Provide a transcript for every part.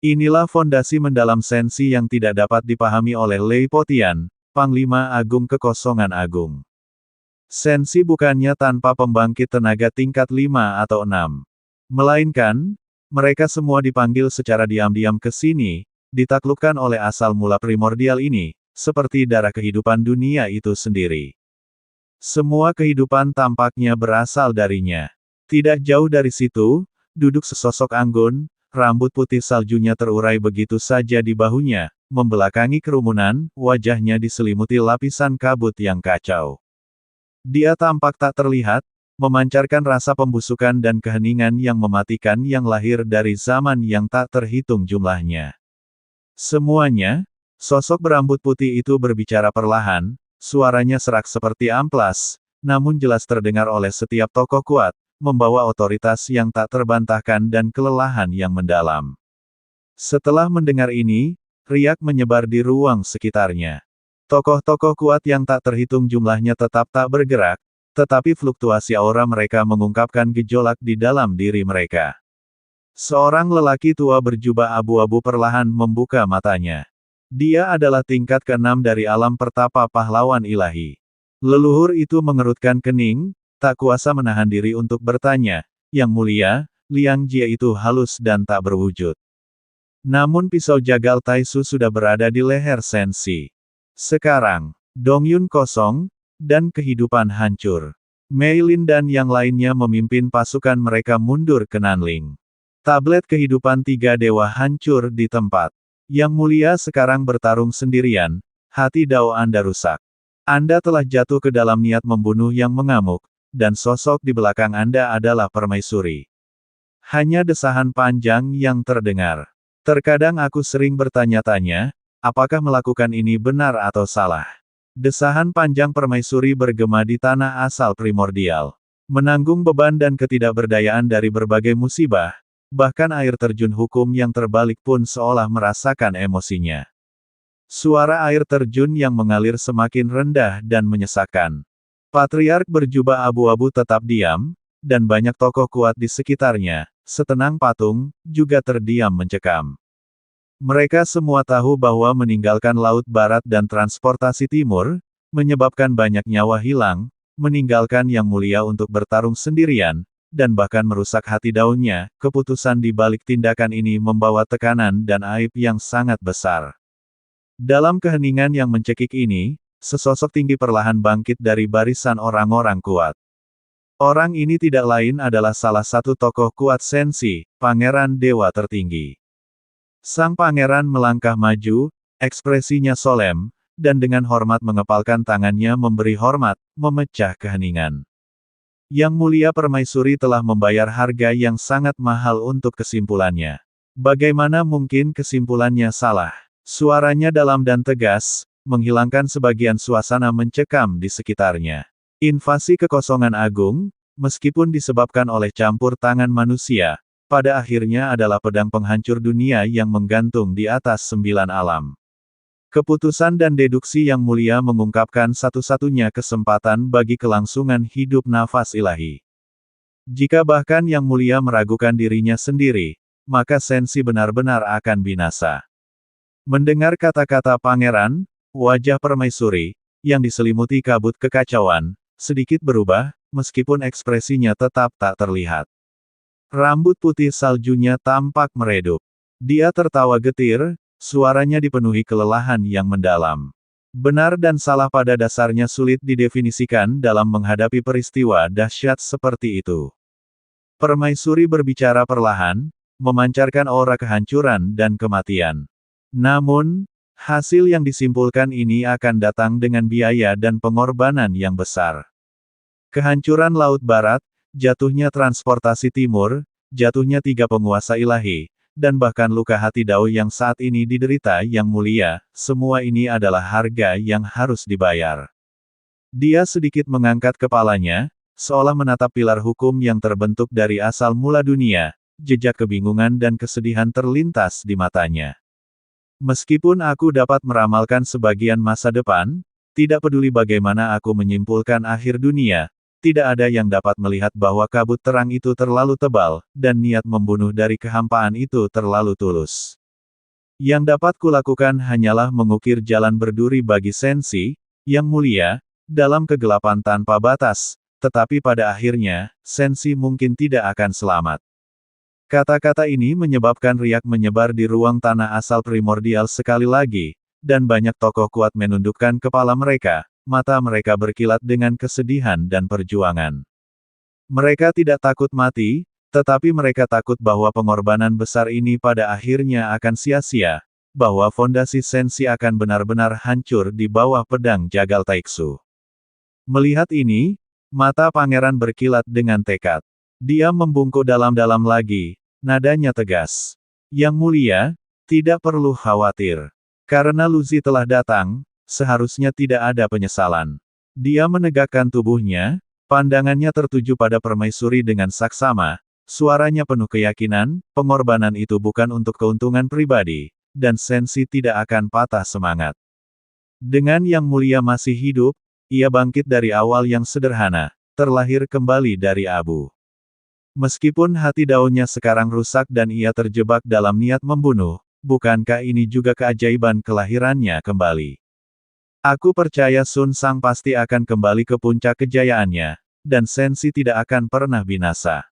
Inilah fondasi mendalam sensi yang tidak dapat dipahami oleh Lei Potian, Panglima Agung Kekosongan Agung. Sensi bukannya tanpa pembangkit tenaga tingkat 5 atau 6. Melainkan, mereka semua dipanggil secara diam-diam ke sini, ditaklukkan oleh asal mula primordial ini, seperti darah kehidupan dunia itu sendiri. Semua kehidupan tampaknya berasal darinya. Tidak jauh dari situ, duduk sesosok anggun, rambut putih saljunya terurai begitu saja di bahunya, membelakangi kerumunan, wajahnya diselimuti lapisan kabut yang kacau. Dia tampak tak terlihat, memancarkan rasa pembusukan dan keheningan yang mematikan yang lahir dari zaman yang tak terhitung jumlahnya. Semuanya, sosok berambut putih itu berbicara perlahan, suaranya serak seperti amplas, namun jelas terdengar oleh setiap tokoh kuat, membawa otoritas yang tak terbantahkan dan kelelahan yang mendalam. Setelah mendengar ini, riak menyebar di ruang sekitarnya. Tokoh-tokoh kuat yang tak terhitung jumlahnya tetap tak bergerak, tetapi fluktuasi aura mereka mengungkapkan gejolak di dalam diri mereka. Seorang lelaki tua berjubah abu-abu perlahan membuka matanya. Dia adalah tingkat ke-6 dari alam pertapa pahlawan ilahi. Leluhur itu mengerutkan kening, tak kuasa menahan diri untuk bertanya, "Yang mulia, Liang Jie itu halus dan tak berwujud." Namun pisau jagal Taisu sudah berada di leher Sensi. Sekarang, Dongyun kosong, dan kehidupan hancur. Mei Lin dan yang lainnya memimpin pasukan mereka mundur ke Nanling. Tablet kehidupan tiga dewa hancur di tempat. Yang mulia sekarang bertarung sendirian, hati Dao Anda rusak. Anda telah jatuh ke dalam niat membunuh yang mengamuk, dan sosok di belakang Anda adalah permaisuri. Hanya desahan panjang yang terdengar. Terkadang aku sering bertanya-tanya, apakah melakukan ini benar atau salah? Desahan panjang permaisuri bergema di tanah asal primordial. Menanggung beban dan ketidakberdayaan dari berbagai musibah, bahkan air terjun hukum yang terbalik pun seolah merasakan emosinya. Suara air terjun yang mengalir semakin rendah dan menyesakkan. Patriark berjubah abu-abu tetap diam, dan banyak tokoh kuat di sekitarnya, setenang patung, juga terdiam mencekam. Mereka semua tahu bahwa meninggalkan Laut Barat dan transportasi timur, menyebabkan banyak nyawa hilang, meninggalkan yang mulia untuk bertarung sendirian, dan bahkan merusak hati daunnya, keputusan di balik tindakan ini membawa tekanan dan aib yang sangat besar. Dalam keheningan yang mencekik ini, sesosok tinggi perlahan bangkit dari barisan orang-orang kuat. Orang ini tidak lain adalah salah satu tokoh kuat Sensi, Pangeran Dewa Tertinggi. Sang pangeran melangkah maju, ekspresinya solem, dan dengan hormat mengepalkan tangannya memberi hormat, memecah keheningan. Yang mulia permaisuri telah membayar harga yang sangat mahal untuk kesimpulannya. Bagaimana mungkin kesimpulannya salah? Suaranya dalam dan tegas, menghilangkan sebagian suasana mencekam di sekitarnya. Invasi kekosongan agung, meskipun disebabkan oleh campur tangan manusia, pada akhirnya adalah pedang penghancur dunia yang menggantung di atas 9 alam. Keputusan dan deduksi yang mulia mengungkapkan satu-satunya kesempatan bagi kelangsungan hidup nafas ilahi. Jika bahkan yang mulia meragukan dirinya sendiri, maka Sensi benar-benar akan binasa. Mendengar kata-kata pangeran, wajah permaisuri, yang diselimuti kabut kekacauan, sedikit berubah, meskipun ekspresinya tetap tak terlihat. Rambut putih saljunya tampak meredup. Dia tertawa getir, suaranya dipenuhi kelelahan yang mendalam. Benar dan salah pada dasarnya sulit didefinisikan dalam menghadapi peristiwa dahsyat seperti itu. Permaisuri berbicara perlahan, memancarkan aura kehancuran dan kematian. Namun, hasil yang disimpulkan ini akan datang dengan biaya dan pengorbanan yang besar. Kehancuran Laut Barat, jatuhnya transportasi timur, jatuhnya 3 penguasa ilahi, dan bahkan luka hati Dao yang saat ini diderita yang mulia, semua ini adalah harga yang harus dibayar. Dia sedikit mengangkat kepalanya, seolah menatap pilar hukum yang terbentuk dari asal mula dunia, jejak kebingungan dan kesedihan terlintas di matanya. Meskipun aku dapat meramalkan sebagian masa depan, tidak peduli bagaimana aku menyimpulkan akhir dunia, tidak ada yang dapat melihat bahwa kabut terang itu terlalu tebal, dan niat membunuh dari kehampaan itu terlalu tulus. Yang dapat kulakukan hanyalah mengukir jalan berduri bagi Sensi, yang mulia, dalam kegelapan tanpa batas, tetapi pada akhirnya, Sensi mungkin tidak akan selamat. Kata-kata ini menyebabkan riak menyebar di ruang tanah asal primordial sekali lagi, dan banyak tokoh kuat menundukkan kepala mereka, mata mereka berkilat dengan kesedihan dan perjuangan. Mereka tidak takut mati, tetapi mereka takut bahwa pengorbanan besar ini pada akhirnya akan sia-sia, bahwa fondasi Sensi akan benar-benar hancur di bawah pedang Jagal Taiksu. Melihat ini, mata pangeran berkilat dengan tekad. Dia membungkuk dalam-dalam lagi, nadanya tegas. Yang mulia, tidak perlu khawatir. Karena Luzi telah datang, seharusnya tidak ada penyesalan. Dia menegakkan tubuhnya, pandangannya tertuju pada permaisuri dengan saksama, suaranya penuh keyakinan, pengorbanan itu bukan untuk keuntungan pribadi, dan Sensi tidak akan patah semangat. Dengan Yang Mulia masih hidup, ia bangkit dari awal yang sederhana, terlahir kembali dari abu. Meskipun hati daunnya sekarang rusak dan ia terjebak dalam niat membunuh, bukankah ini juga keajaiban kelahirannya kembali? Aku percaya Sun Sang pasti akan kembali ke puncak kejayaannya, dan Sensi tidak akan pernah binasa.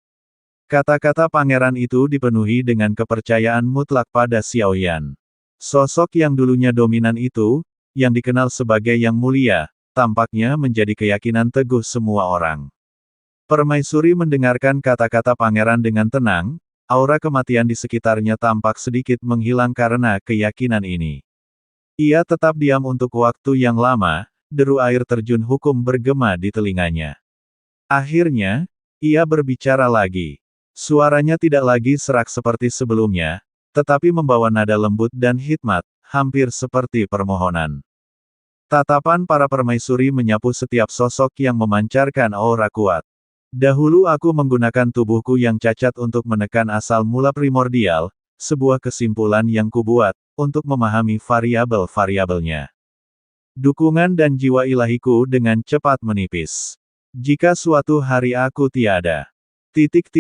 Kata-kata pangeran itu dipenuhi dengan kepercayaan mutlak pada Xiaoyan. Sosok yang dulunya dominan itu, yang dikenal sebagai Yang Mulia, tampaknya menjadi keyakinan teguh semua orang. Permaisuri mendengarkan kata-kata pangeran dengan tenang, aura kematian di sekitarnya tampak sedikit menghilang karena keyakinan ini. Ia tetap diam untuk waktu yang lama, deru air terjun hukum bergema di telinganya. Akhirnya, ia berbicara lagi. Suaranya tidak lagi serak seperti sebelumnya, tetapi membawa nada lembut dan hikmat, hampir seperti permohonan. Tatapan para permaisuri menyapu setiap sosok yang memancarkan aura kuat. Dahulu aku menggunakan tubuhku yang cacat untuk menekan asal mula primordial, sebuah kesimpulan yang kubuat, untuk memahami variabel-variabelnya. Dukungan dan jiwa ilahiku dengan cepat menipis. Jika suatu hari aku tiada. Petik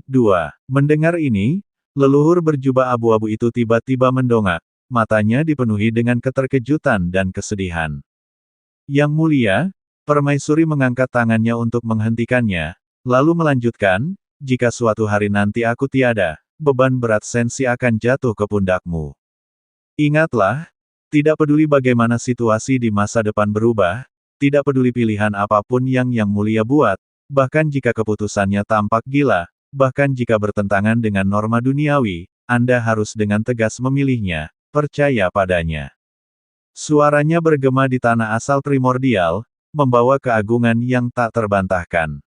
2. Mendengar ini, leluhur berjubah abu-abu itu tiba-tiba mendongak, matanya dipenuhi dengan keterkejutan dan kesedihan. Yang Mulia, permaisuri mengangkat tangannya untuk menghentikannya, lalu melanjutkan, jika suatu hari nanti aku tiada, beban berat Sensi akan jatuh ke pundakmu. Ingatlah, tidak peduli bagaimana situasi di masa depan berubah, tidak peduli pilihan apapun yang Yang Mulia buat, bahkan jika keputusannya tampak gila, bahkan jika bertentangan dengan norma duniawi, Anda harus dengan tegas memilihnya, percaya padanya. Suaranya bergema di tanah asal primordial, membawa keagungan yang tak terbantahkan.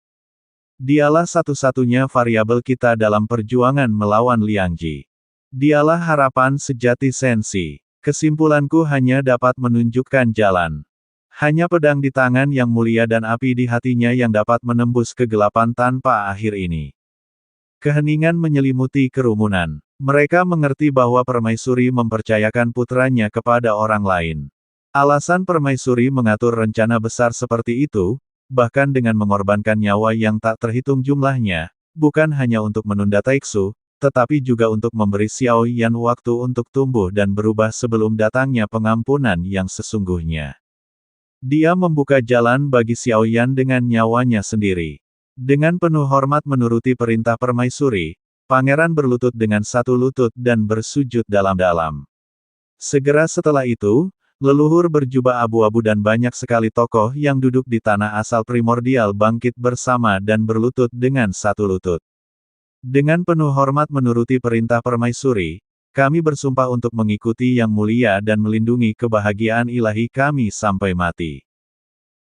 Dialah satu-satunya variabel kita dalam perjuangan melawan Liangji. Dialah harapan sejati Sensi. Kesimpulanku hanya dapat menunjukkan jalan. Hanya pedang di tangan Yang Mulia dan api di hatinya yang dapat menembus kegelapan tanpa akhir ini. Keheningan menyelimuti kerumunan. Mereka mengerti bahwa permaisuri mempercayakan putranya kepada orang lain. Alasan permaisuri mengatur rencana besar seperti itu, bahkan dengan mengorbankan nyawa yang tak terhitung jumlahnya, bukan hanya untuk menunda Taiksu, tetapi juga untuk memberi Xiao Yan waktu untuk tumbuh dan berubah sebelum datangnya pengampunan yang sesungguhnya. Dia membuka jalan bagi Xiao Yan dengan nyawanya sendiri. Dengan penuh hormat menuruti perintah permaisuri, pangeran berlutut dengan satu lutut dan bersujud dalam-dalam. Segera setelah itu, leluhur berjubah abu-abu dan banyak sekali tokoh yang duduk di tanah asal primordial bangkit bersama dan berlutut dengan satu lutut. Dengan penuh hormat menuruti perintah permaisuri, kami bersumpah untuk mengikuti Yang Mulia dan melindungi kebahagiaan ilahi kami sampai mati.